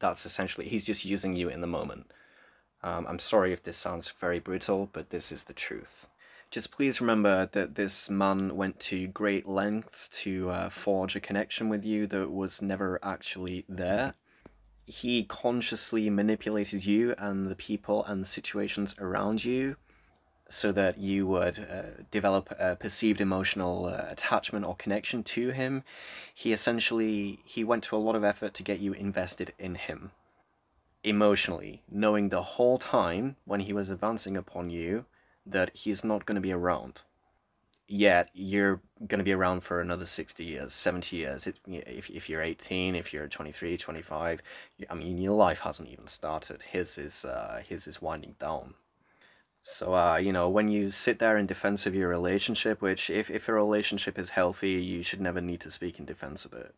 That's essentially, he's just using you in the moment. I'm sorry if this sounds very brutal, but this is the truth. Just please remember that this man went to great lengths to forge a connection with you that was never actually there. He consciously manipulated you and the people and situations around you so that you would develop a perceived emotional attachment or connection to him. He went to a lot of effort to get you invested in him emotionally, knowing the whole time when he was advancing upon you that he's not going to be around. Yet you're going to be around for another 60 years, 70 years. If you're 18, if you're 23, 25, I mean, your life hasn't even started. His is winding down. So, when you sit there in defense of your relationship, which if a relationship is healthy, you should never need to speak in defense of it.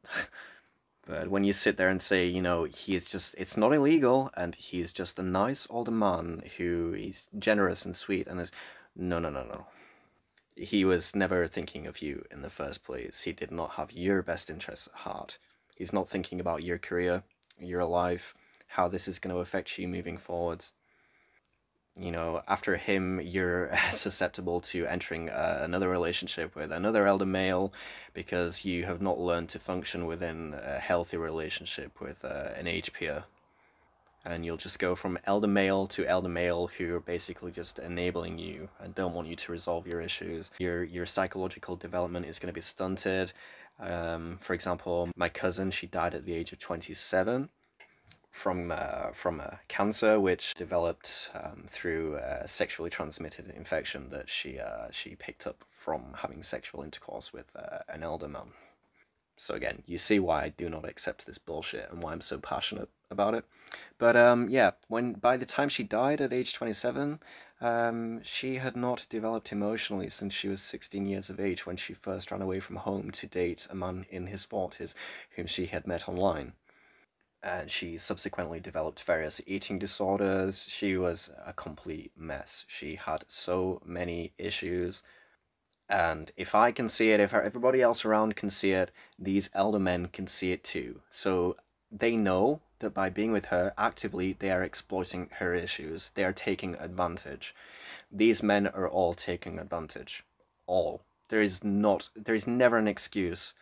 But when you sit there and say, it's not illegal, and he's just a nice older man who is generous and sweet, and is, no, no, no, no. He was never thinking of you in the first place. He did not have your best interests at heart. He's not thinking about your career, your life, how this is going to affect you moving forwards. After him, you're susceptible to entering another relationship with another elder male because you have not learned to function within a healthy relationship with an age peer. And you'll just go from elder male to elder male who are basically just enabling you and don't want you to resolve your issues. Your psychological development is going to be stunted. For example, my cousin, she died at the age of 27. From a cancer which developed through a sexually transmitted infection that she picked up from having sexual intercourse with an elder man. So again, you see why I do not accept this bullshit and why I'm so passionate about it. But yeah, by the time she died at age 27, she had not developed emotionally since she was 16 years of age when she first ran away from home to date a man in his 40s whom she had met online. And she subsequently developed various eating disorders. She was a complete mess. She had so many issues. And if I can see it, if everybody else around can see it, these elder men can see it too. So they know that by being with her actively, they are exploiting her issues. They are taking advantage. These men are all taking advantage. All. There is never an excuse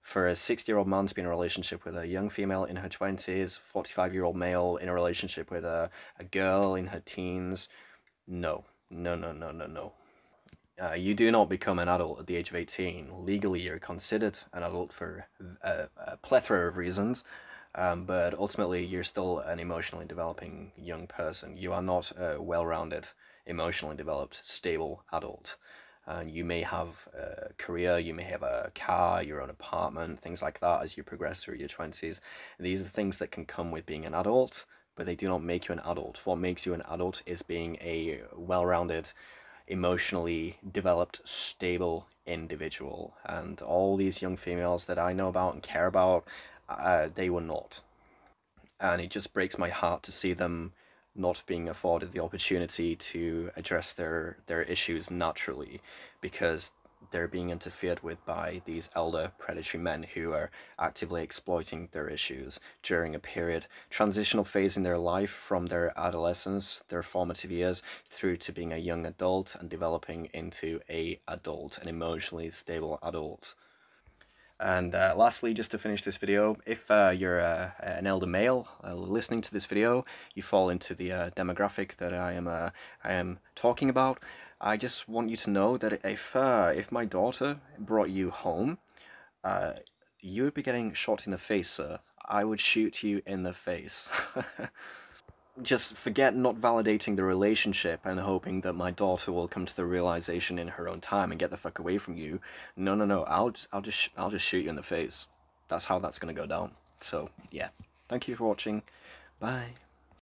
for a 60-year-old man to be in a relationship with a young female in her 20s, 45-year-old male in a relationship with a girl in her teens. No. No, no, no, no, no. You do not become an adult at the age of 18. Legally, you're considered an adult for a plethora of reasons, but ultimately, you're still an emotionally developing young person. You are not a well-rounded, emotionally developed, stable adult. And you may have a career, you may have a car, your own apartment, things like that as you progress through your 20s. These are things that can come with being an adult, but they do not make you an adult. What makes you an adult is being a well-rounded, emotionally developed, stable individual. And all these young females that I know about and care about, they were not. And it just breaks my heart to see them not being afforded the opportunity to address their issues naturally because they're being interfered with by these elder predatory men who are actively exploiting their issues during a transitional phase in their life from their adolescence, their formative years, through to being a young adult and developing into an emotionally stable adult. And lastly, just to finish this video, if you're an elder male listening to this video, you fall into the demographic that I am talking about, I just want you to know that if my daughter brought you home, you would be getting shot in the face, sir. I would shoot you in the face. Just forget not validating the relationship and hoping that my daughter will come to the realization in her own time and get the fuck away from you. No, no, no. I'll just shoot you in the face. That's how that's gonna go down. So yeah, thank you for watching. Bye.